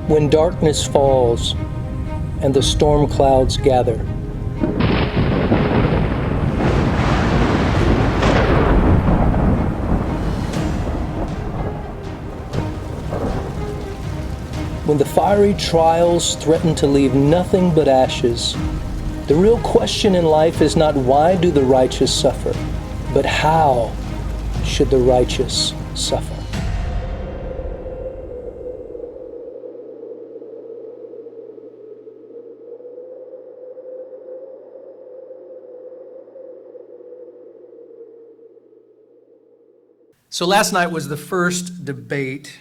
When darkness falls and the storm clouds gather, when the fiery trials threaten to leave nothing but ashes, the real question in life is not why do the righteous suffer, but how should the righteous suffer? So last night was the first debate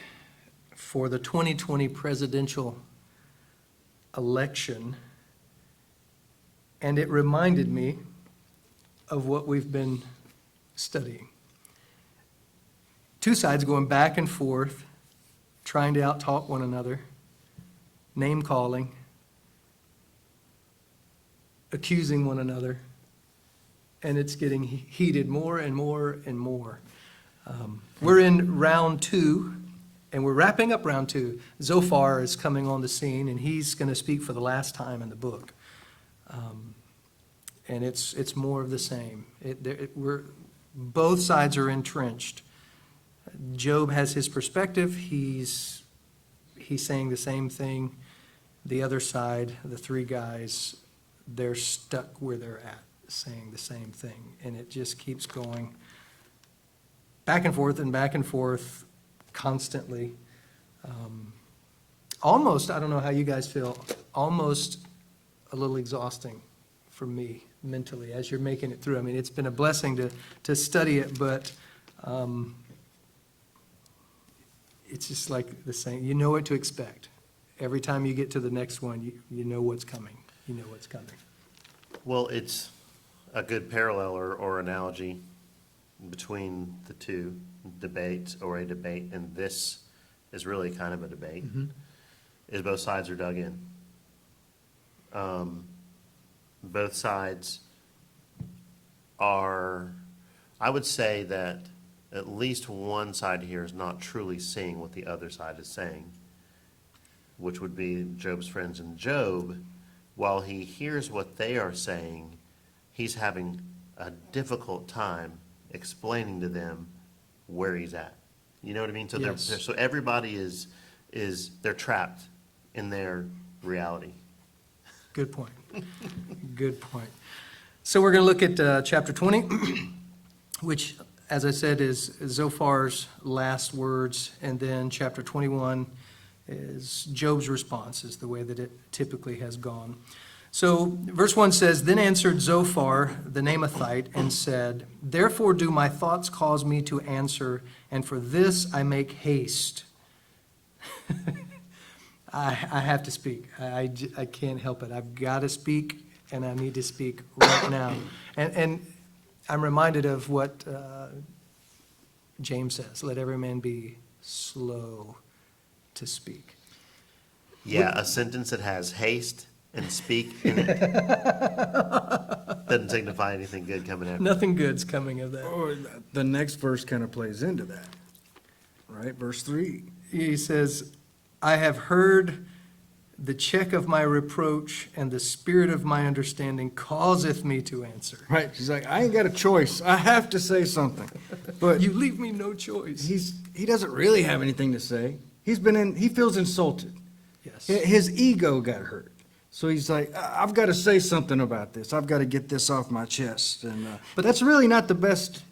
for the 2020 presidential election, and it reminded me of what we've been studying. Two sides going back and forth, trying to out-talk one another, name-calling, accusing one another, and it's getting heated more and more and more. We're in round two, and we're wrapping up round two. Zophar is coming on the scene, and he's going to speak for the last time in the book. And it's more of the same. Both sides are entrenched. Job has his perspective. He's saying the same thing. The other side, the three guys, they're stuck where they're at, saying the same thing. And it just keeps going back and forth constantly. Almost, I don't know how you guys feel, almost a little exhausting for me mentally as you're making it through. I mean, it's been a blessing to study it, but it's just like the same. You know what to expect. Every time you get to the next one, you know what's coming. You know what's coming. Well, it's a good parallel or analogy between the two debates or a debate, and this is really kind of a debate, is both sides are dug in. Both sides are, I would say that at least one side here is not truly seeing what the other side is saying, which would be Job's friends. And Job, while he hears what they are saying, he's having a difficult time explaining to them where he's at. You know what I mean? So Yes. so everybody is they're trapped in their reality. Good point. Good point. So we're going to look at chapter 20, which, as I said, is Zophar's last words, and then chapter 21 is Job's response, is the way that it typically has gone. So verse 1 says, "Then answered Zophar the Naamathite and said, Therefore do my thoughts cause me to answer, and for this I make haste." I have to speak. I can't help it. I've got to speak, and I need to speak right now. And I'm reminded of what James says, let every man be slow to speak. Yeah, a sentence that has haste and speak in it doesn't signify anything good coming after. Nothing good's coming of that. Or the next verse kind of plays into that, right? Verse 3. He says, "I have heard the check of my reproach, and the spirit of my understanding causeth me to answer." Right? He's like, I ain't got a choice. I have to say something. But You leave me no choice. he doesn't really have anything to say. He feels insulted. Yes. His ego got hurt. So he's like, I've got to say something about this. I've got to get this off my chest. And but that's really not the best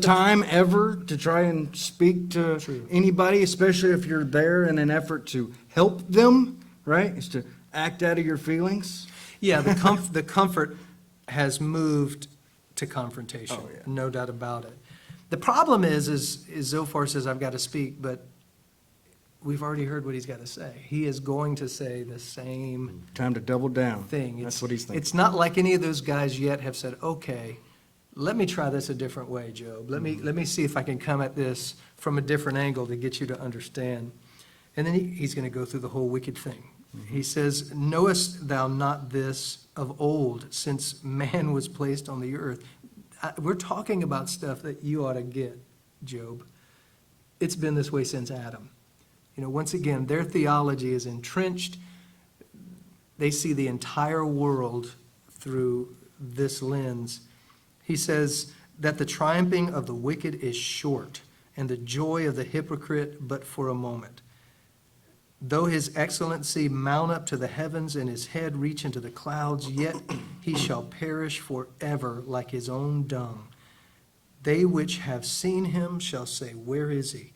time ever to try and speak to anybody, especially if you're there in an effort to help them, right? Is to act out of your feelings. Yeah, the comfort has moved to confrontation. Oh, yeah. No doubt about it. The problem is Zophar says, I've got to speak, but we've already heard what he's got to say. He is going to say the same Time to double down. thing. That's what he's thinking. It's not like any of those guys yet have said, okay, let me try this a different way, Job. Let me see if I can come at this from a different angle to get you to understand. And then he's going to go through the whole wicked thing. He says, "Knowest thou not this of old, since man was placed on the earth?" We're talking about stuff that you ought to get, Job. It's been this way since Adam. Once again, their theology is entrenched. They see the entire world through this lens. He says that the triumphing of the wicked is short, and the joy of the hypocrite but for a moment. Though his excellency mount up to the heavens and his head reach into the clouds, yet he shall perish forever like his own dung. They which have seen him shall say, where is he?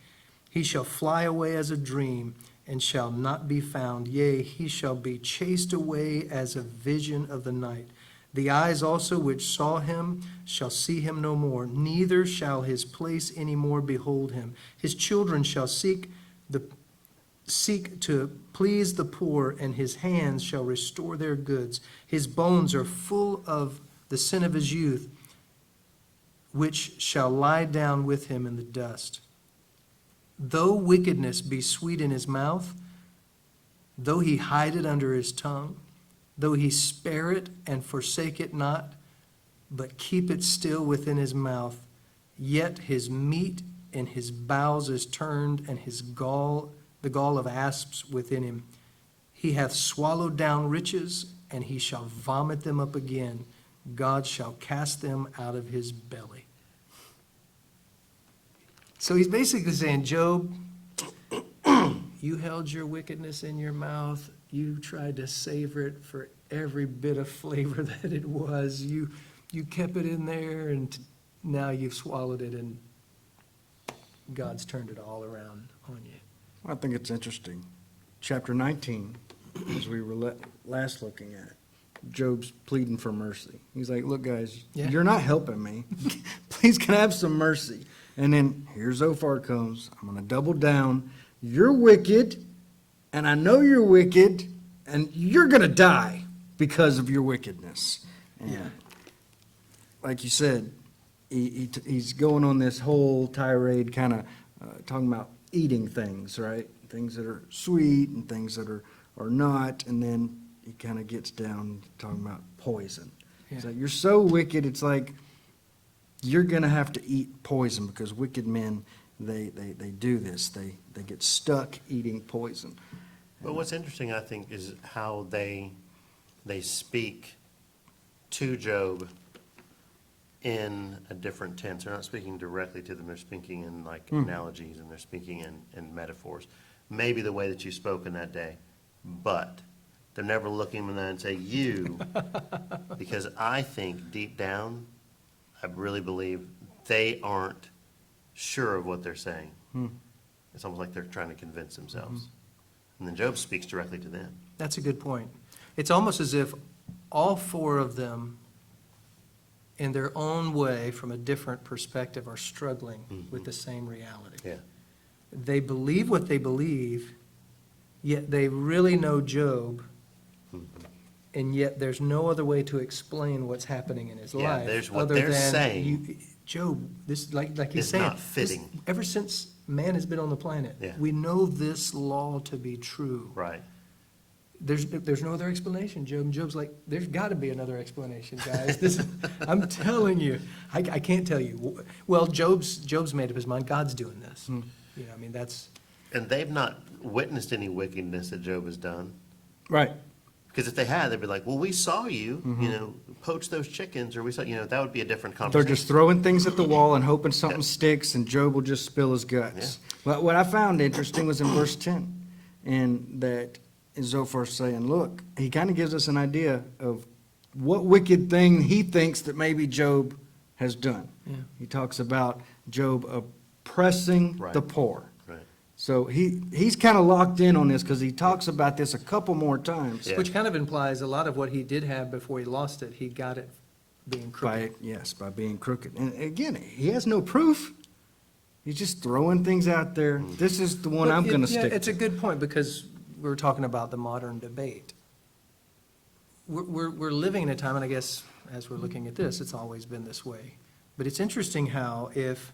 He shall fly away as a dream, and shall not be found. Yea, he shall be chased away as a vision of the night. The eyes also which saw him shall see him no more, neither shall his place any more behold him. His children shall seek to please the poor, and his hands shall restore their goods. His bones are full of the sin of his youth, which shall lie down with him in the dust. Though wickedness be sweet in his mouth, though he hide it under his tongue, though he spare it and forsake it not, but keep it still within his mouth, yet his meat in his bowels is turned, and his gall, the gall of asps within him. He hath swallowed down riches, and he shall vomit them up again. God shall cast them out of his belly. So he's basically saying, Job, you held your wickedness in your mouth. You tried to savor it for every bit of flavor that it was. You kept it in there, and now you've swallowed it, and God's turned it all around on you. I think it's interesting. Chapter 19, as we were last looking at, Job's pleading for mercy. He's like, look, guys, Yeah. You're not helping me. Please can I have some mercy? And then here Zophar comes. I'm going to double down. You're wicked, and I know you're wicked, and you're going to die because of your wickedness. And Yeah. like you said, he's going on this whole tirade, kind of talking about eating things, right? Things that are sweet and things that are not. And then he kind of gets down talking about poison. He's Yeah. like, you're so wicked, it's like you're going to have to eat poison, because wicked men, they do this. They get stuck eating poison. But what's interesting, I think, is how they speak to Job in a different tense. They're not speaking directly to them. They're speaking in like analogies, and they're speaking in metaphors. Maybe the way that you spoke in that day, but they're never looking them in that and say, you, because I think deep down, I really believe they aren't sure of what they're saying. It's almost like they're trying to convince themselves. And then Job speaks directly to them. That's a good point. It's almost as if all four of them, in their own way, from a different perspective, are struggling with the same reality. Yeah. They believe what they believe, yet they really know Job, and yet there's no other way to explain what's happening in his Yeah, life. there's what other they're than saying Job, this, like he's is saying. not fitting. Ever since man has been on the planet, Yeah. we know this law to be true. Right. There's no other explanation, Job. And Job's like, there's got to be another explanation, guys. This, I'm telling you, I can't tell you. Well, Job's made up his mind. God's doing this. I mean, that's And they've not witnessed any wickedness that Job has done. Right. Because if they had, they'd be like, well, we saw you, poach those chickens, or we saw, that would be a different They're conversation. just throwing things at the wall and hoping something sticks, and Job will just spill his guts. But what I found interesting was in verse 10, and that Zophar's saying, look, he kind of gives us an idea of what wicked thing he thinks that maybe Job has done. Yeah. He talks about Job oppressing Right. the poor. Right. So he's kind of locked in on this, because he talks about this a couple more times. Yeah. which kind of implies a lot of what he did have before he lost it. He got it being crooked. By being crooked. And again, he has no proof. He's just throwing things out there. This is the one But I'm going to yeah, stick it's to. a good point, because we're talking about the modern debate. We're living in a time, and I guess as we're looking at this, it's always been this way. But it's interesting how if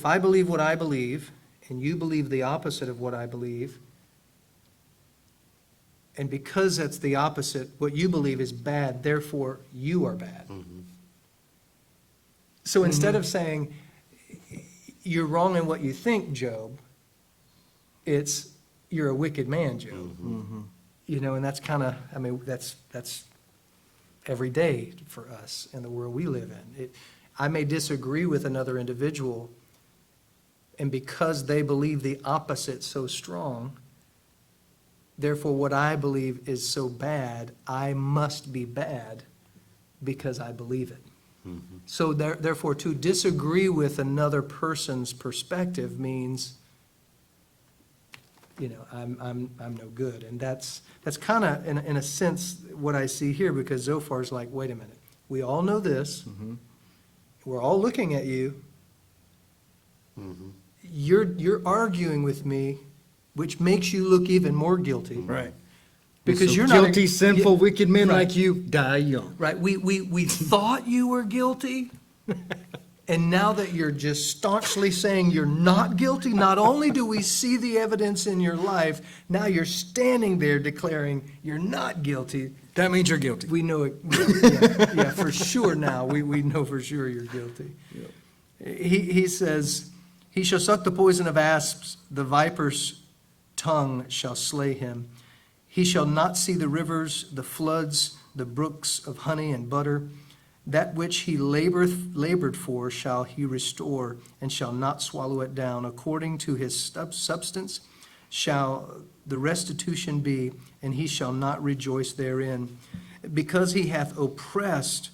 I believe what I believe, and you believe the opposite of what I believe, and because that's the opposite, what you believe is bad, therefore you are bad. So instead of saying, you're wrong in what you think, Job, It's, you're a wicked man, Job. You know, and that's kind of, I mean, that's every day for us in the world we live in. I may disagree with another individual, and because they believe the opposite so strong, therefore what I believe is so bad, I must be bad because I believe it. So therefore, to disagree with another person's perspective means, you know, I'm no good. And that's kind of, in a sense, what I see here, because Zophar's like, wait a minute, we all know this. We're all looking at you. You're arguing with me, which makes you look even more guilty. Right. Because So you're not guilty, sinful, wicked men Right. like you die young. Right, we thought you were guilty, and now that you're just staunchly saying you're not guilty, not only do we see the evidence in your life, now you're standing there declaring you're not guilty. That means you're guilty. We know it, yeah, for sure now, we know for sure you're guilty. He says, he shall suck the poison of asps, the viper's tongue shall slay him. He shall not see the rivers, the floods, the brooks of honey and butter. That which he labored for shall he restore, and shall not swallow it down. According to his substance shall the restitution be, and he shall not rejoice therein. Because he hath oppressed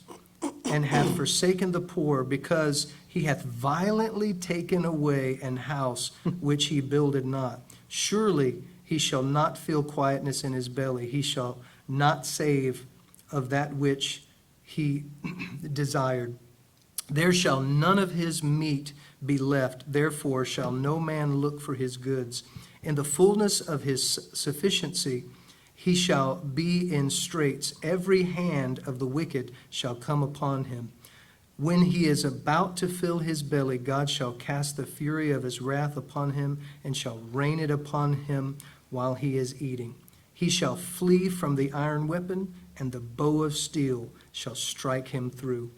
and hath forsaken the poor, because he hath violently taken away an house which he builded not. Surely he shall not feel quietness in his belly. He shall not save of that which he desired. There shall none of his meat be left. Therefore shall no man look for his goods. In the fullness of his sufficiency he shall be in straits. Every hand of the wicked shall come upon him. When he is about to fill his belly, God shall cast the fury of his wrath upon him, and shall rain it upon him while he is eating. He shall flee from the iron weapon, and the bow of steel shall strike him through.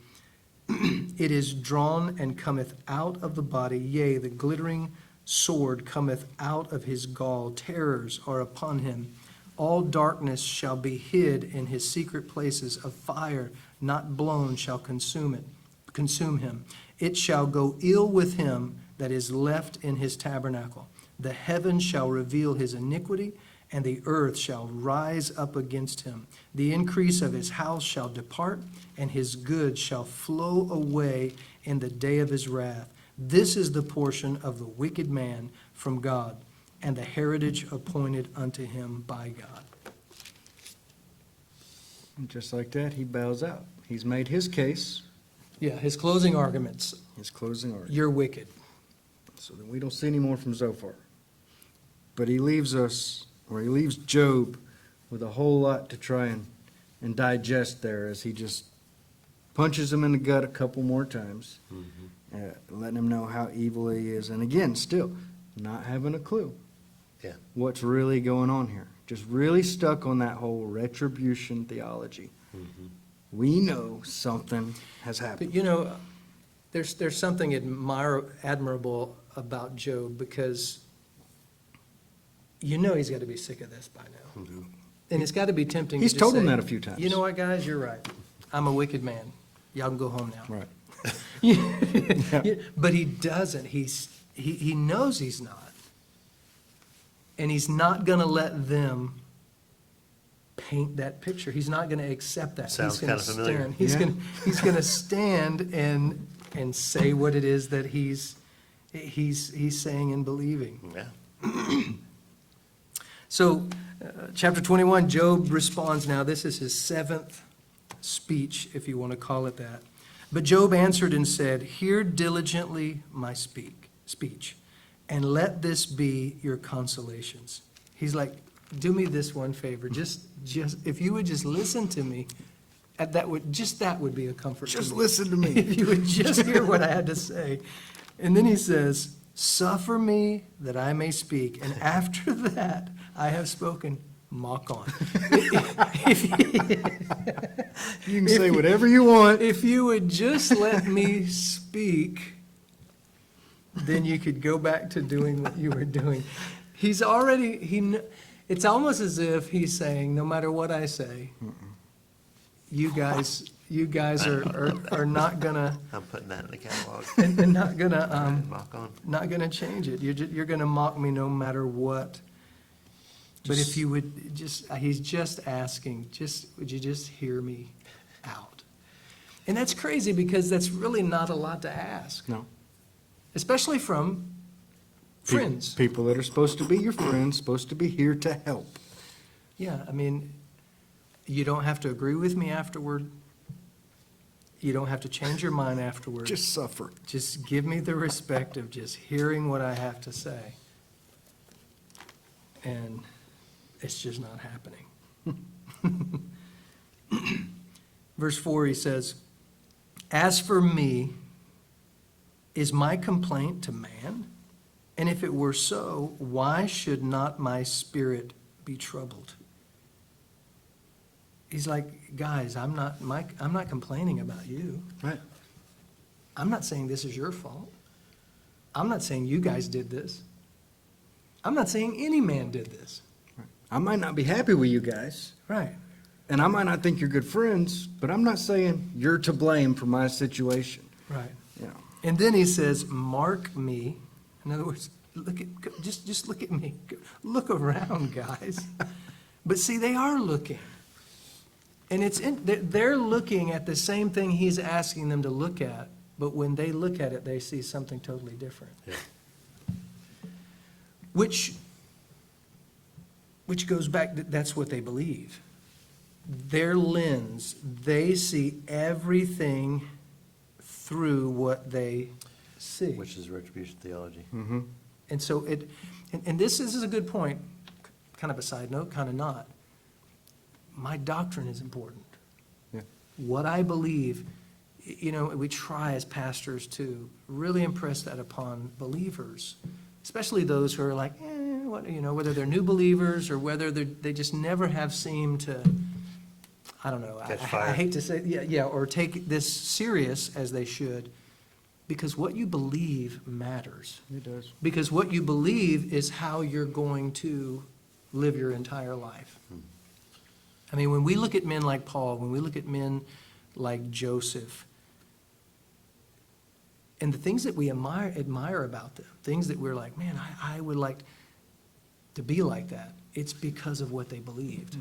It is drawn and cometh out of the body, yea, the glittering sword cometh out of his gall. Terrors are upon him. All darkness shall be hid in his secret places. A fire not blown shall consume him. It shall go ill with him that is left in his tabernacle. The heavens shall reveal his iniquity, and the earth shall rise up against him. The increase of his house shall depart, and his goods shall flow away in the day of his wrath. This is the portion of the wicked man from God, and the heritage appointed unto him by God. And just like that, he bows out. He's made his case, Yeah, his closing arguments, his closing argument. you're wicked. So that we don't see any more from Zophar. But he leaves us, or he leaves Job with a whole lot to try and digest there, as he just punches him in the gut a couple more times, letting him know how evil he is. And again, still not having a clue what's really going on here. Just really stuck on that whole retribution theology. We know something has happened. But you know, there's something admirable about Job, because you know he's got to be sick of this by now. And it's got to be tempting. He's to told say, him that a few times. You know what, guys? You're right. I'm a wicked man. Y'all can go home now. Right. But he doesn't. He knows he's not. And he's not going to let them paint that picture. He's not going to accept that. Sounds He's gonna kinda familiar. stand. He's Yeah. going to stand and say what it is that he's saying and believing. Yeah. So, chapter 21, Job responds now. This is his seventh speech, if you want to call it that. But Job answered and said, "Hear diligently my speech, and let this be your consolations." He's like, do me this one favor. Just if you would just listen to me, that would be a comfort to Just me. listen to me. If you would just hear what I had to say. And then he says, "Suffer me that I may speak, and after that I have spoken, mock on." You can say whatever you want. If you would just let me speak, then you could go back to doing what you were doing. He's already, it's almost as if he's saying, no matter what I say, you guys are not gonna, I'm putting that in the catalog. and not gonna, Mock on. not gonna change it. You're gonna mock me no matter what. But if you would just, he's just asking, would you just hear me out? And that's crazy because that's really not a lot to ask, No. especially from friends. People that are supposed to be your friends, supposed to be here to help. Yeah, I mean, you don't have to agree with me afterward. You don't have to change your mind afterward. Just suffer. Just give me the respect of just hearing what I have to say. And it's just not happening. Verse 4, he says, "As for me, is my complaint to man? And if it were so, why should not my spirit be troubled?" He's like, guys, I'm not complaining about you. Right. I'm not saying this is your fault. I'm not saying you guys did this. I'm not saying any man did this. I might not be happy with you guys, Right. and I might not think you're good friends, but I'm not saying you're to blame for my situation. Right. You know, And then he says, "Mark me." In other words, just look at me. Look around, guys. But see, they are looking. And they're looking at the same thing he's asking them to look at, but when they look at it, they see something totally different. Yeah. Which goes back, that's what they believe. Their lens, they see everything through what they see. Which is retribution theology. And so and this is a good point, kind of a side note, kind of not. My doctrine is important. Yeah. What I believe, we try as pastors to really impress that upon believers, especially those who are like, whether they're new believers or whether they just never have seemed to, I don't know. Catch I fire. hate to say, or take this serious as they should, because what you believe matters. it does. Because what you believe is how you're going to live your entire life. I mean, when we look at men like Paul, when we look at men like Joseph, and the things that we admire about them, things that we're like, man, I would like to be like that, it's because of what they believed.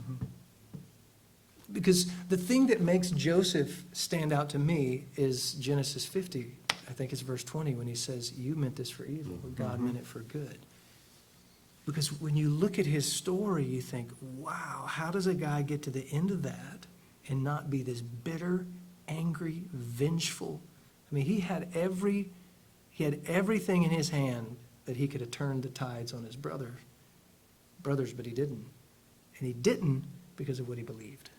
Because the thing that makes Joseph stand out to me is Genesis 50, I think it's verse 20, when he says, "You meant this for evil, but God meant it for good." Because when you look at his story, you think, wow, how does a guy get to the end of that and not be this bitter, angry, vengeful? I mean, he had everything in his hand that he could have turned the tides on his brothers, but he didn't. And he didn't because of what he believed.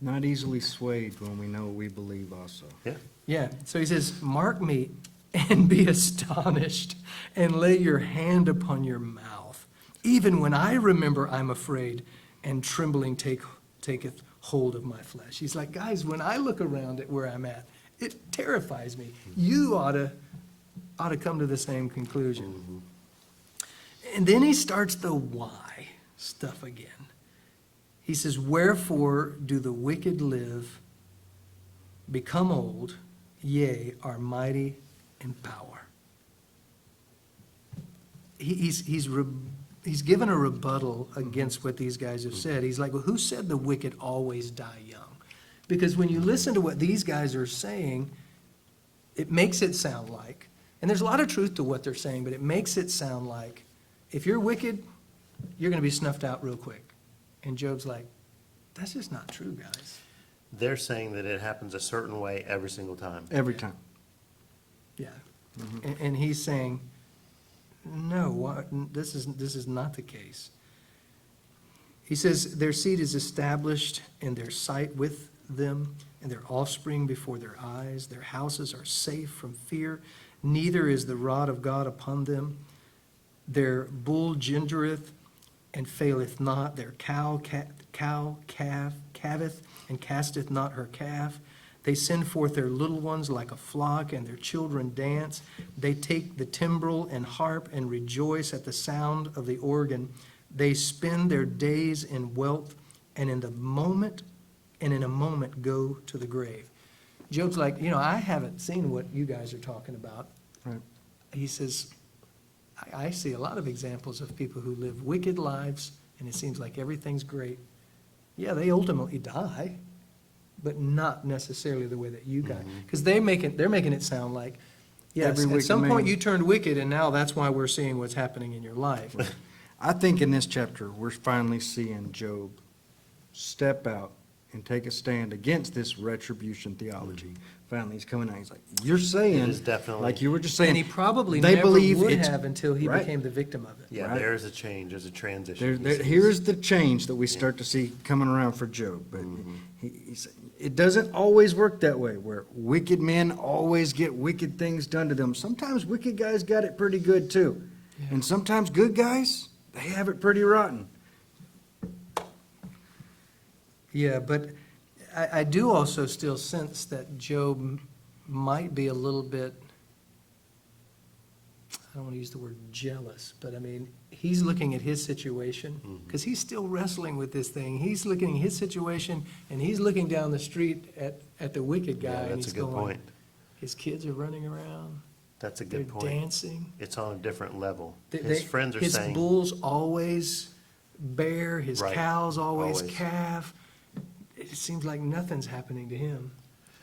Not easily swayed when we know we believe also. Yeah. Yeah, so he says, "Mark me and be astonished, and lay your hand upon your mouth. Even when I remember, I'm afraid, and trembling taketh hold of my flesh." He's like, guys, when I look around at where I'm at, it terrifies me. You ought to come to the same conclusion. And then he starts the why stuff again. He says, "Wherefore do the wicked live, become old, yea, are mighty in power?" He's given a rebuttal against what these guys have said. He's like, well, who said the wicked always die young? Because when you listen to what these guys are saying, it makes it sound like, and there's a lot of truth to what they're saying, but it makes it sound like if you're wicked, you're going to be snuffed out real quick. And Job's like, that's just not true, guys. They're saying that it happens a certain way every single time. Every time. Yeah. And he's saying, no, this is not the case. He says, "Their seed is established in their sight with them, and their offspring before their eyes. Their houses are safe from fear, neither is the rod of God upon them. Their bull gendereth and faileth not. Their cow calveth and casteth not her calf. They send forth their little ones like a flock, and their children dance. They take the timbrel and harp and rejoice at the sound of the organ. They spend their days in wealth, and in a moment go to the grave. Job's like, I haven't seen what you guys are talking about. Right. He says, I see a lot of examples of people who live wicked lives, and it seems like everything's great. Yeah, they ultimately die, but not necessarily the way that you got. Because they're making it sound like, yes, Every at wicked some point man. you turned wicked, and now that's why we're seeing what's happening in your life. I think in this chapter, we're finally seeing Job step out and take a stand against this retribution theology. Finally, he's coming out. He's like, you're saying, It is definitely- like you were just saying, And he probably they never believe would it's- have until he right. became the victim of it. Yeah, Right. there's a change, there's a transition. Here's the change that we start to see coming around for Job. But it doesn't always work that way, where wicked men always get wicked things done to them. Sometimes wicked guys got it pretty good too. Yeah. And sometimes good guys, they have it pretty rotten. Yeah, but I do also still sense that Job might be a little bit, I don't want to use the word jealous, but I mean, he's looking at his situation, because he's still wrestling with this thing. He's looking at his situation, and he's looking down the street at the wicked guy, Yeah, and that's a he's good going, point. his kids are running around, That's a they're good point. dancing. It's on a different level. They- His friends are his saying, bulls always bear, his Right. cows always Always. calve. It seems like nothing's happening to him.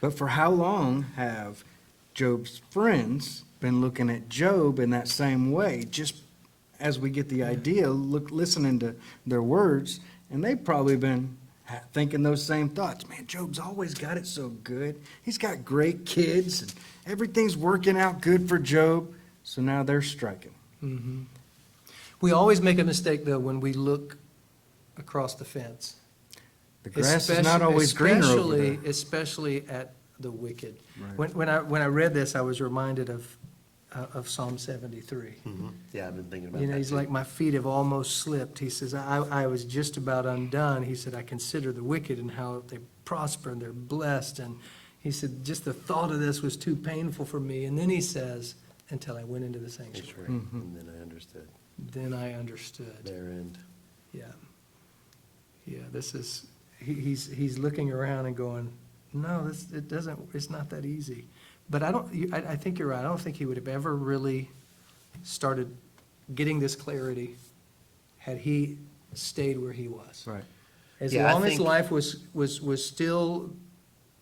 But for how long have Job's friends been looking at Job in that same way? Just as we get the idea, listening to their words, and they've probably been thinking those same thoughts. Man, Job's always got it so good. He's got great kids, and everything's working out good for Job. So now they're striking. We always make a mistake, though, when we look across the fence. The grass is not always greener over there. Especially at the wicked. Right. When I read this, I was reminded of Psalm 73. yeah, I've been thinking about You know, that he's too. like, my feet have almost slipped. He says, I was just about undone. He said, I consider the wicked and how they prosper and they're blessed. And he said, just the thought of this was too painful for me. And then he says, until I went into the sanctuary. And then I understood Then I understood. their end. Yeah. Yeah, this is, he's looking around and going, no, it's not that easy. But I think you're right. I don't think he would have ever really started getting this clarity had he stayed where he was. Right. As Yeah, I long as think- life was still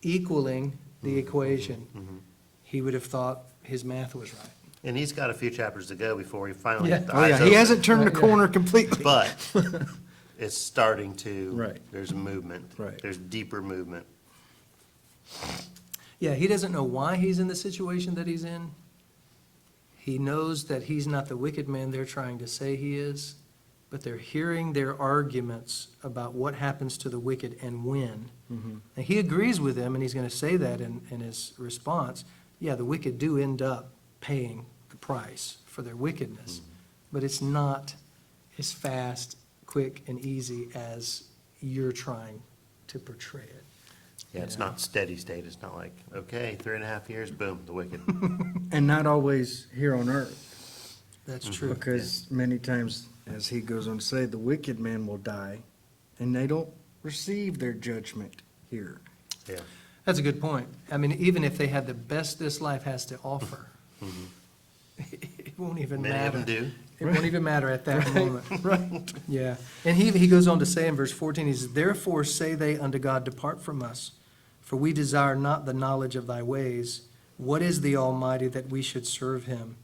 equaling the equation, he would have thought his math was right. And he's got a few chapters to go before he finally. Yeah. the Oh, yeah, eyes he open. hasn't turned the Right, yeah. corner completely. But it's starting to. Right. There's movement. Right. There's deeper movement. Yeah, he doesn't know why he's in the situation that he's in. He knows that he's not the wicked man they're trying to say he is, but they're hearing their arguments about what happens to the wicked and when. And he agrees with them, and he's going to say that in his response. Yeah, the wicked do end up paying the price for their wickedness, but it's not as fast, quick, and easy as you're trying to portray it. Yeah, it's Yeah. not steady state. It's not like, okay, 3.5 years, boom, the wicked. And not always here on earth. That's true. Because many times, as he goes on to say, the wicked man will die, and they don't receive their judgment here. Yeah. That's a good point. I mean, even if they had the best this life has to offer, it won't even Many matter. of them do. It won't even matter at that moment. Right. Yeah. And he goes on to say in verse 14, he says, therefore say they unto God, depart from us, for we desire not the knowledge of thy ways. What is the Almighty that we should serve him?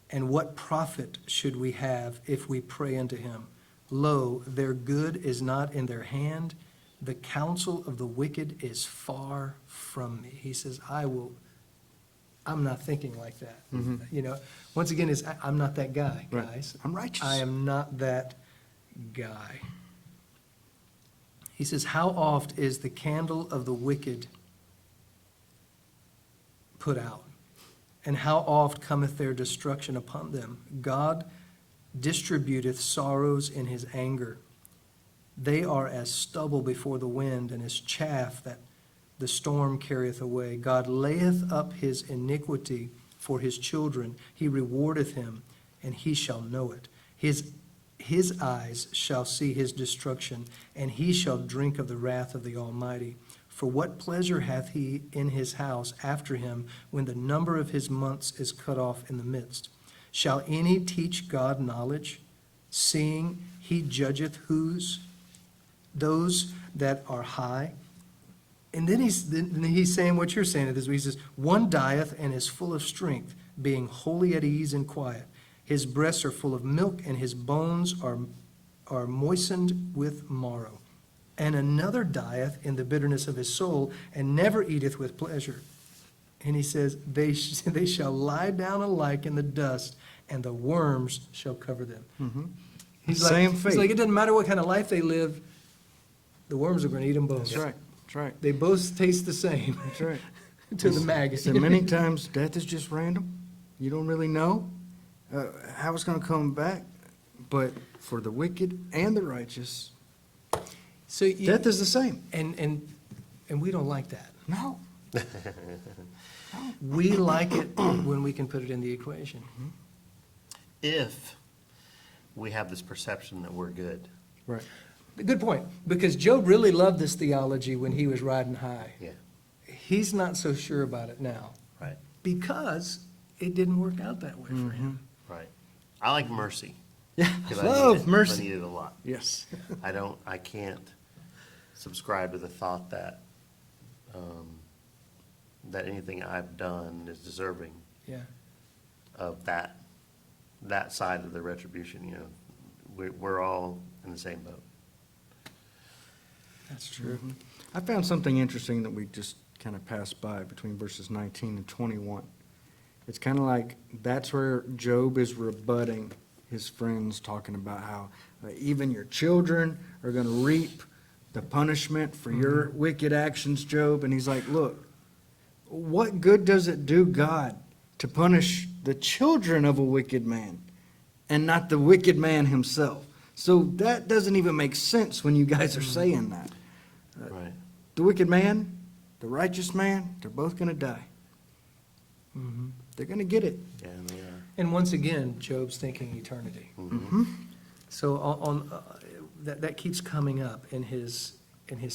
And what profit should we have if we pray unto him? Lo, their good is not in their hand. The counsel of the wicked is far from me. He says, I'm not thinking like that. You know, once again, I'm not that guy, Right. guys. I'm righteous. I am not that guy. He says, how oft is the candle of the wicked put out? And how oft cometh their destruction upon them? God distributeth sorrows in his anger. They are as stubble before the wind, and as chaff that the storm carrieth away. God layeth up his iniquity for his children. He rewardeth him, and he shall know it. His eyes shall see his destruction, and he shall drink of the wrath of the Almighty. For what pleasure hath he in his house after him, when the number of his months is cut off in the midst? Shall any teach God knowledge, seeing he judgeth those that are high? And then he's saying what you're saying. He says, one dieth and is full of strength, being wholly at ease and quiet. His breasts are full of milk, and his bones are moistened with marrow. And another dieth in the bitterness of his soul, and never eateth with pleasure. And he says, they shall lie down alike in the dust, and the worms shall cover them. Mm-hmm. He's Same like, fate. He's like, it doesn't matter what kind of life they live, the worms are going to eat them both. That's right. That's right. They both taste the same That's right. to the maggot. So many times death is just random. You don't really know how it's going to come back. But for the wicked and the righteous, So you, death is the same. and we don't like that. No. We like it when we can put it in the equation. If we have this perception that we're good. Right. Good point, because Job really loved this theology when he was riding high. Yeah, He's not so sure about it now right, because it didn't work out that way for him. right. I like mercy. Yeah. 'Cause I Love need it. mercy. I need it a lot. Yes. I can't subscribe to the thought that, that anything I've done is deserving Yeah. of that side of the retribution, you know. We're all in the same boat. That's true. I found something interesting that we just kind of passed by between verses 19 and 21. It's kind of like that's where Job is rebutting his friends, talking about how even your children are going to reap the punishment for your wicked actions, Job. And he's like, look, what good does it do God to punish the children of a wicked man and not the wicked man himself? So that doesn't even make sense when you guys are saying that. Right. The wicked man, the righteous man, they're both going to die. They're going to get it. Yeah, they are. And once again, Job's thinking eternity. So that keeps coming up in his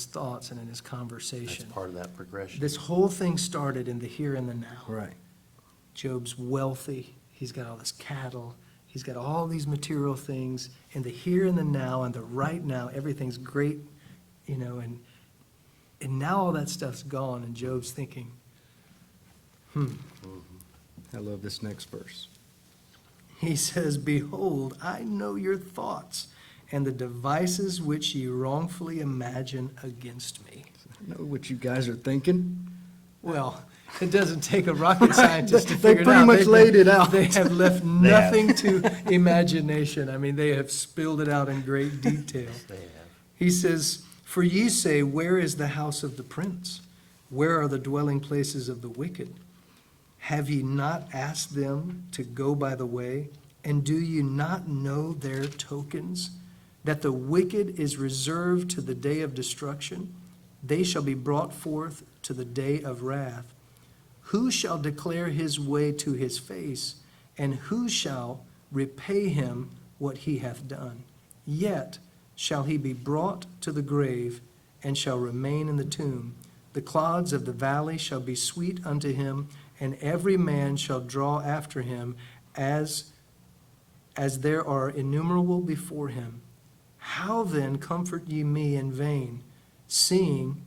thoughts and in his That's conversation. part of that progression. This whole thing started in the here and the now. Right. Job's wealthy. He's got all this cattle. He's got all these material things. In the here and the now and the right now, everything's great, you know, and now all that stuff's gone, and Job's thinking, I love this next verse. he says, behold, I know your thoughts and the devices which ye wrongfully imagine against me. I know what you guys are thinking. Well, it doesn't take a rocket scientist to They figure it out. pretty much They've- laid it out. They have left have. nothing to imagination. I mean, they have spilled it out in great detail. They have. He says, for ye say, where is the house of the prince? Where are the dwelling places of the wicked? Have ye not asked them to go by the way? And do you not know their tokens? That the wicked is reserved to the day of destruction? They shall be brought forth to the day of wrath. Who shall declare his way to his face? And who shall repay him what he hath done? Yet shall he be brought to the grave, and shall remain in the tomb. The clods of the valley shall be sweet unto him, and every man shall draw after him as there are innumerable before him. How then comfort ye me in vain, seeing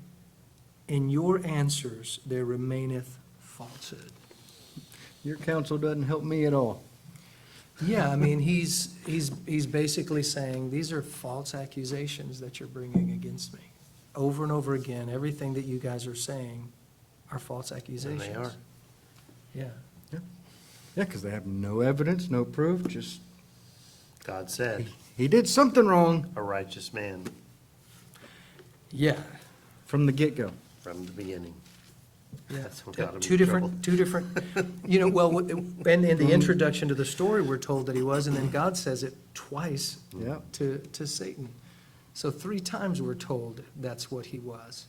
in your answers there remaineth falsehood? Your counsel doesn't help me at all. Yeah, I mean, he's basically saying, these are false accusations that you're bringing against me. Over and over again, everything that you guys are saying are false accusations. And they are. Yeah. Yeah, because they have no evidence, no proof, just God said, he did something wrong a righteous man Yeah. from the get-go. from the beginning. Yeah. That's what got him Two in different, you know, well, and in the introduction to the story, we're told that he was, and then God says it twice Yep. to Satan. So 3 times we're told that's what he was.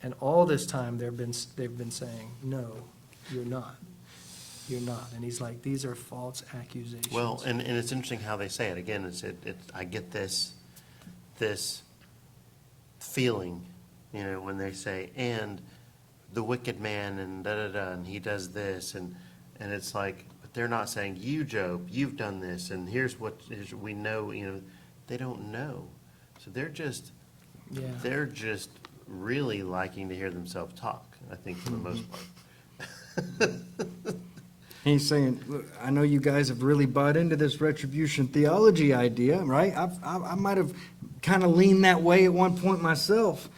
And all this time, they've been saying, no, you're not. You're not. And he's like, these are false accusations. Well, and it's interesting how they say it. Again, I get this feeling, when they say, and the wicked man and da-da-da, and he does this, and it's like, but they're not saying, you, Job, you've done this, and here's what we know, they don't know. So they're just really liking to hear themselves talk, I think, for the most part. He's saying, look, I know you guys have really bought into this retribution theology idea, right? I might have kind of leaned that way at one point myself.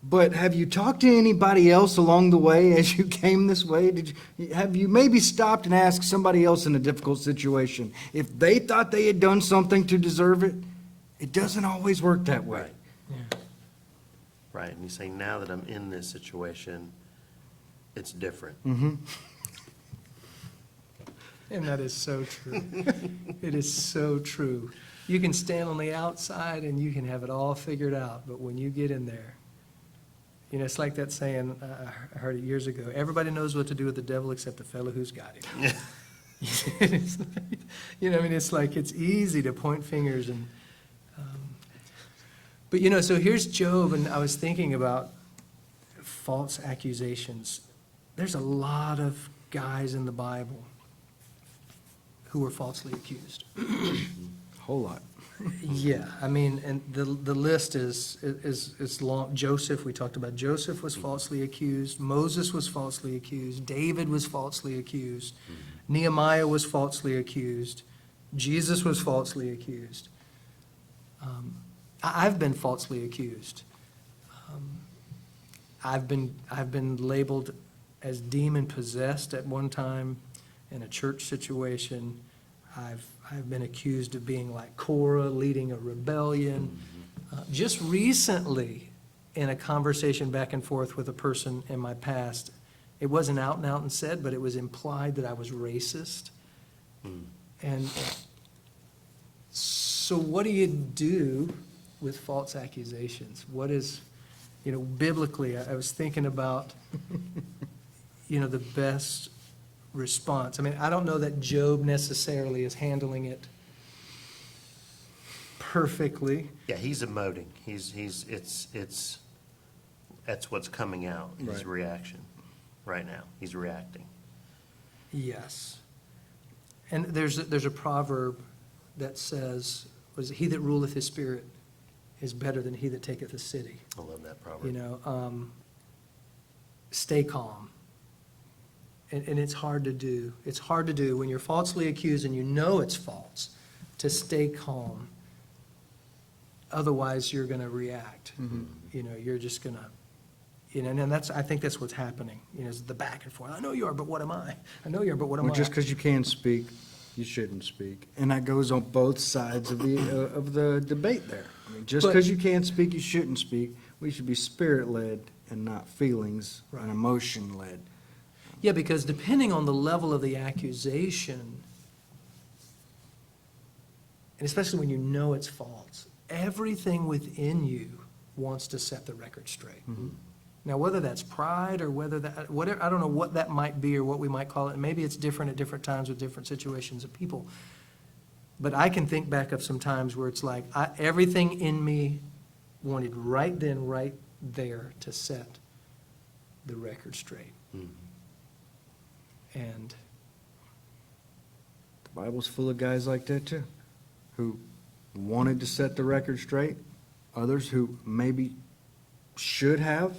But have you talked to anybody else along the way as you came this way? Have you maybe stopped and asked somebody else in a difficult situation if they thought they had done something to deserve it? It doesn't always work that way. Right. Yeah. Right, and he's saying, now that I'm in this situation, it's different. And that is so true. It is so true. You can stand on the outside and you can have it all figured out, but when you get in there, it's like that saying, I heard it years ago, everybody knows what to do with the devil except the fellow who's got him. It's like, it's like it's easy to point fingers and, but so here's Job, and I was thinking about false accusations. There's a lot of guys in the Bible who were falsely accused. Whole lot. Yeah, and the list is long. Joseph, we talked about Joseph was falsely accused. Moses was falsely accused. David was falsely accused. Nehemiah was falsely accused. Jesus was falsely accused. I've been falsely accused. I've been labeled as demon possessed at one time in a church situation. I've been accused of being like Korah, leading a rebellion. Just recently, in a conversation back and forth with a person in my past, it wasn't out and said, but it was implied that I was racist. And so what do you do with false accusations? What is, biblically, I was thinking about, the best response. I don't know that Job necessarily is handling it perfectly. Yeah, he's emoting. That's what's coming out, his Right. reaction right now. He's reacting. Yes. And there's a proverb that says, he that ruleth his spirit is better than he that taketh a city. I love that proverb. Stay calm. And it's hard to do. It's hard to do when you're falsely accused and you know it's false, to stay calm. Otherwise, you're going to react. You're just going to, and I think that's what's happening, is the back and forth. I know you are, but what am I? I know you are, but what am Well, I? just because you can speak, you shouldn't speak. And that goes on both sides of the debate there. Just But- because you can speak, you shouldn't speak. We should be spirit-led and not feelings Right. and emotion-led. Yeah, because depending on the level of the accusation, and especially when you know it's false, everything within you wants to set the record straight. Now, whether that's pride or whatever, I don't know what that might be or what we might call it. Maybe it's different at different times with different situations of people. But I can think back of some times where it's like everything in me wanted right then, right there to set the record straight. And The Bible's full of guys like that too, who wanted to set the record straight, others who maybe should have,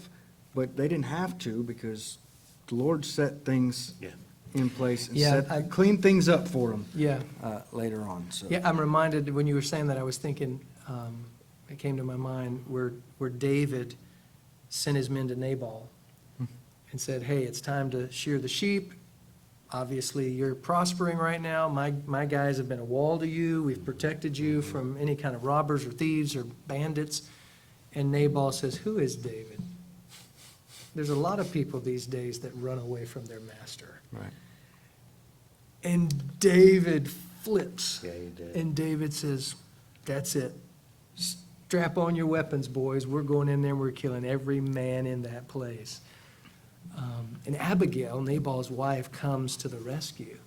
but they didn't have to because the Lord set things Yeah. in place and Yeah, cleaned things up for them yeah. later on. So Yeah, I'm reminded, when you were saying that, I was thinking, it came to my mind where David sent his men to Nabal and said, hey, it's time to shear the sheep. Obviously, you're prospering right now. My guys have been a wall to you. We've protected you from any kind of robbers or thieves or bandits. And Nabal says, who is David? There's a lot of people these days that run away from their master. right. And David flips. Yeah, he did. And David says, that's it. strap on your weapons, boys. We're going in there and we're killing every man in that place. And Abigail, Nabal's wife, comes to the rescue.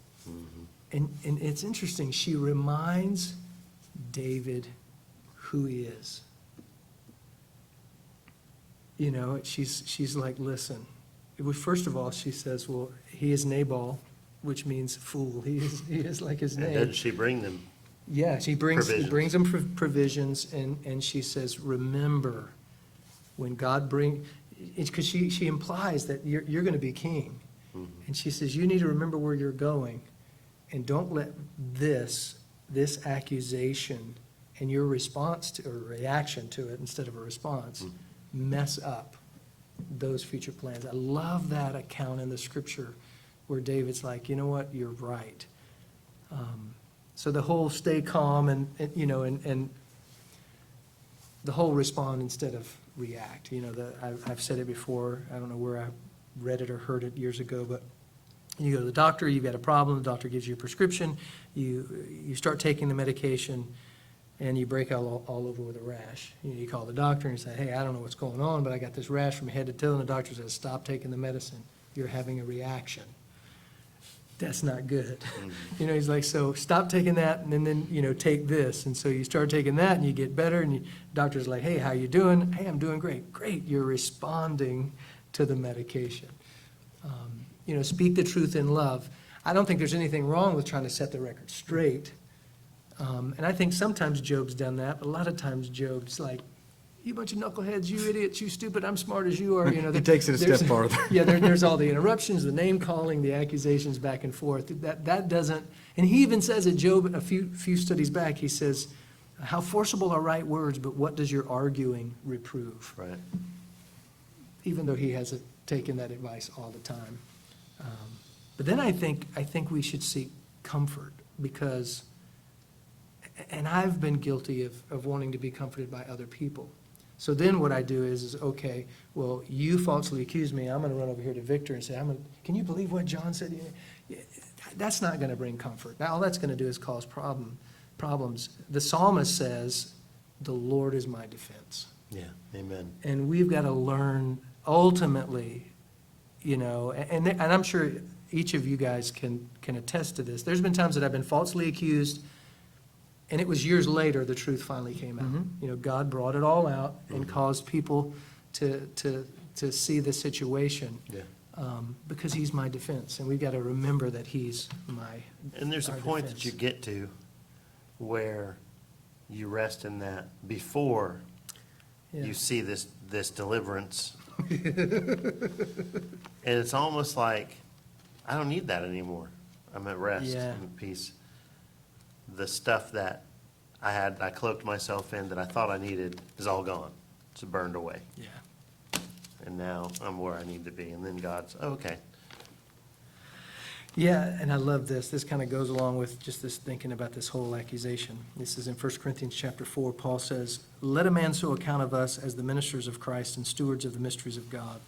And it's interesting, she reminds David who he is. You know, she's like, listen. First of all, she says, well, he is Nabal, which means fool. He is like his And name. doesn't she bring them? Yeah, she brings Provisions. them provisions, and she says, remember, when God it's because she implies that you're going to be king. And she says, you need to remember where you're going, and don't let this accusation and your response to, or reaction to it instead of a response, mess up those future plans. I love that account in the scripture where David's like, you know what, you're right. So the whole stay calm and you know, and the whole respond instead of react. You know, I've said it before. I don't know where I read it or heard it years ago, but you go to the doctor, you've got a problem, the doctor gives you a prescription, you start taking the medication, and you break all over with a rash. You call the doctor and you say, hey, I don't know what's going on, but I got this rash from head to toe, and the doctor says, stop taking the medicine. You're having a reaction. That's not good. You know, he's like, so stop taking that, and then, you know, take this. And so you start taking that, and you get better, and doctor's like, hey, how you doing? Hey, I'm doing great. Great, you're responding to the medication. You know, speak the truth in love. I don't think there's anything wrong with trying to set the record straight. And I think sometimes Job's done that, but a lot of times Job's like, you bunch of knuckleheads, you idiots, you stupid, I'm smart as you are. You know, He takes it a there's- step farther. Yeah, there's all the interruptions, the name calling, the accusations back and forth. That doesn't, and he even says at Job, a few studies back, he says, how forcible are right words, but what does your arguing reprove? Right. Even though he hasn't taken that advice all the time. But then I think we should seek comfort, because, and I've been guilty of wanting to be comforted by other people. So then what I do is okay, well, you falsely accuse me, I'm going to run over here to Victor and say, can you believe what John said? Yeah, that's not going to bring comfort. Now, all that's going to do is cause problems. The psalmist says, the Lord is my defense. Yeah, amen. And we've got to learn ultimately, you know, and I'm sure each of you guys can attest to this. There's been times that I've been falsely accused, and it was years later the truth finally came out. You know, God brought it all out and caused people to see the situation. Yeah. Because he's my defense, and we've got to remember that he's And there's a our point defense. that you get to where you rest in that before Yeah. you see this deliverance. And it's almost like, I don't need that anymore. I'm at rest, Yeah. I'm at peace. The stuff that I cloaked myself in that I thought I needed is all gone. It's burned away. Yeah. And now I'm where I need to be. And then God's, okay. Yeah, and I love this. This kind of goes along with just this thinking about this whole accusation. This is in 1 Corinthians chapter 4. Paul says, let a man so account of us as the ministers of Christ and stewards of the mysteries of God.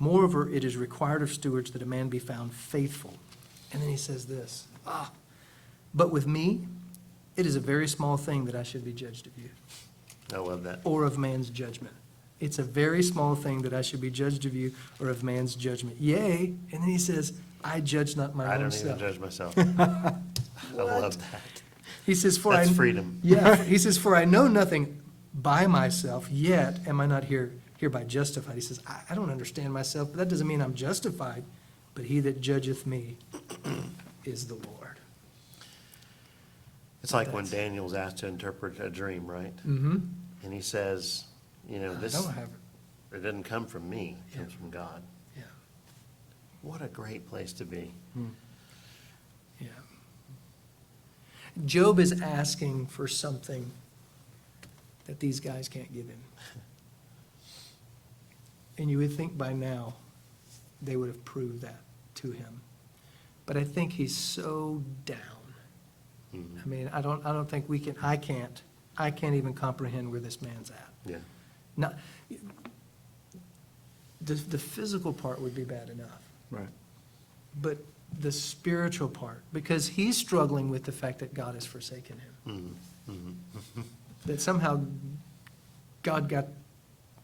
Moreover, it is required of stewards that a man be found faithful. And then he says this, but with me, it is a very small thing that I should be judged of you, I love that. or of man's judgment. It's a very small thing that I should be judged of you, or of man's judgment. Yea, and then he says, I judge not my I own don't self. even judge myself. I love that. He says, for That's I, freedom. Yeah, he says, for I know nothing by myself, yet am I not hereby justified. He says, I don't understand myself, but that doesn't mean I'm justified. But he that judgeth me is the Lord. It's like when Daniel's asked to interpret a dream, right? Mm-hmm. And he says, you know, I this, don't have it. it didn't come from me, it comes Yeah. from God. Yeah, What a great place to be. yeah. Job is asking for something that these guys can't give him. And you would think by now they would have proved that to him. But I think he's so down. Mhm. I mean, I don't think we can, I can't even comprehend where this man's at. Yeah. Now, the physical part would be bad enough, Right. but the spiritual part, because he's struggling with the fact that God has forsaken him. Mhm. Mhm. That somehow God got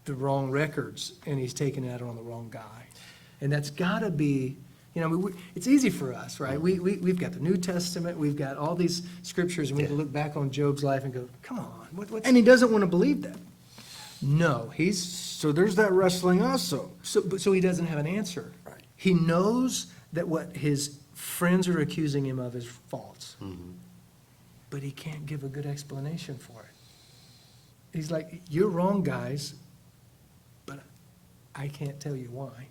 the wrong records and he's taking it out on the wrong guy. And that's got to be, it's easy for us, right? We've got the New Testament, we've got all these scriptures, and we can look back on Job's life and go, come on, what's... And he doesn't want to believe that. No, So there's that wrestling also. so he doesn't have an answer. Right. He knows that what his friends are accusing him of is false. But he can't give a good explanation for it. He's like, you're wrong, guys, but I can't tell you why.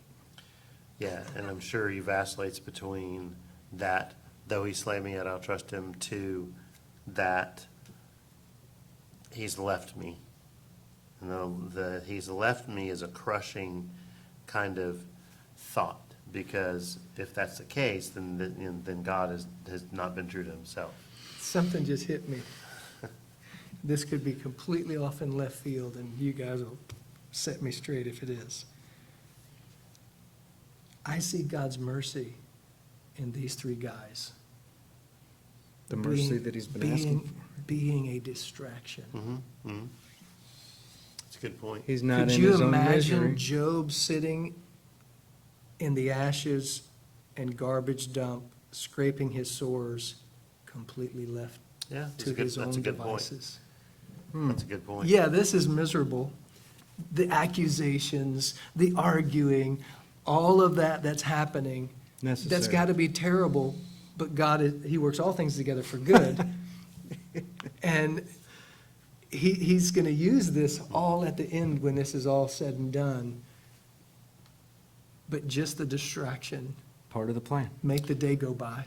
Yeah, and I'm sure he vacillates between that, though he slay me yet I'll trust him, to that he's left me. And the he's left me is a crushing kind of thought, because if that's the case, then God has not been true to himself. Something just hit me. This could be completely off in left field, and you guys will set me straight if it is. I see God's mercy in these three guys. The mercy that he's been asking for. Being a distraction. That's a good point. He's not Could in you his own imagine misery. Job sitting in the ashes and garbage dump, scraping his sores, completely left Yeah, to his own that's a good point. devices? That's a good point. Yeah, this is miserable. The accusations, the arguing, all of that's happening. That's Necessary. got to be terrible, but he works all things together for good. And he's going to use this all at the end when this is all said and done. But just the distraction, Part of the plan. make the day go by.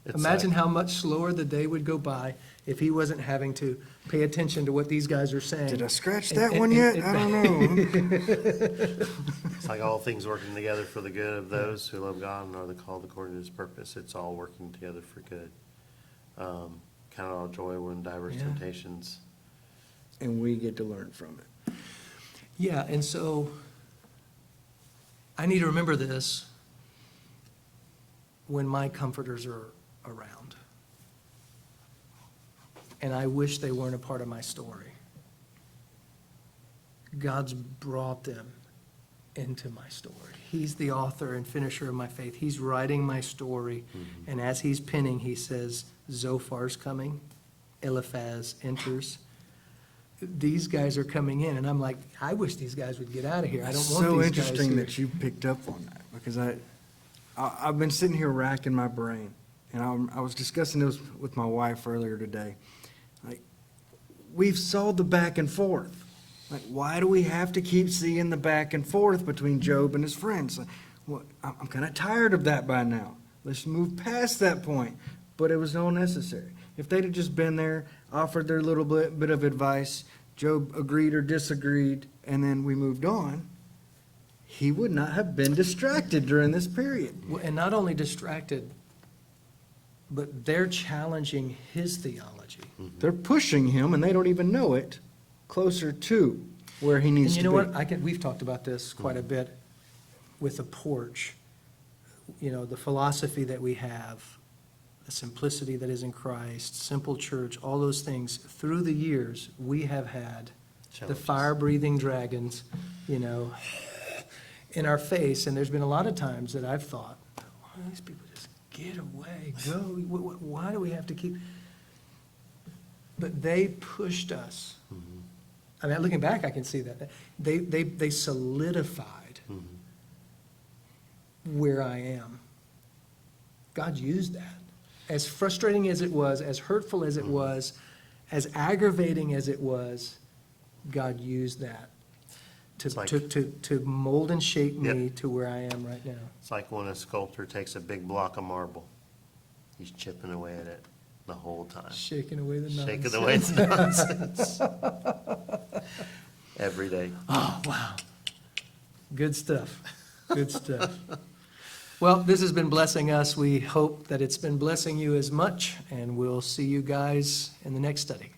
It's Imagine like- how much slower the day would go by if he wasn't having to pay attention to what these guys are saying. Did I scratch And- that and- one and- yet? I don't know. It's like all things working together for the good of those who love God and are the called according to his purpose. It's all working together for good. Count it all joy when diverse Yeah. temptations. And we get to learn from it. Yeah, and so I need to remember this when my comforters are around. And I wish they weren't a part of my story. God's brought them into my story. He's the author and finisher of my faith. He's writing my story. And as he's penning, he says, Zophar's coming, Eliphaz enters. These guys are coming in, and I'm like, I wish these guys would get out of here. I don't It's want so these guys interesting here. that you picked up on that, because I've been sitting here racking my brain, and I was discussing this with my wife earlier today. Like, we've saw the back and forth. Like, why do we have to keep seeing the back and forth between Job and his friends? Like, well, I'm kind of tired of that by now. Let's move past that point. But it was all necessary. If they'd have just been there, offered their little bit of advice, Job agreed or disagreed, and then we moved on, he would not have been distracted during this period. Well, and not only distracted, but they're challenging his theology. They're pushing him, and they don't even know it, closer to where he And needs you to know be. what? We've talked about this quite a bit with the porch. The philosophy that we have, the simplicity that is in Christ, simple church, all those things. Through the years, we have had the Challenges. fire-breathing dragons, in our face. And there's been a lot of times that I've thought, why don't these people just get away, go? Why do we have to keep? But they pushed us. I mean, looking back, I can see that. They solidified where I am. God used that. As frustrating as it was, as hurtful as it was, as aggravating as it was, God used that It's like- to mold and shape me Yep. to where I am right now. It's like when a sculptor takes a big block of marble. He's chipping away at it the whole time. Shaking away the nonsense. Shaking away the nonsense. Every day. Oh, wow. Good stuff. Good stuff. Well, this has been blessing us. We hope that it's been blessing you as much, and we'll see you guys in the next study.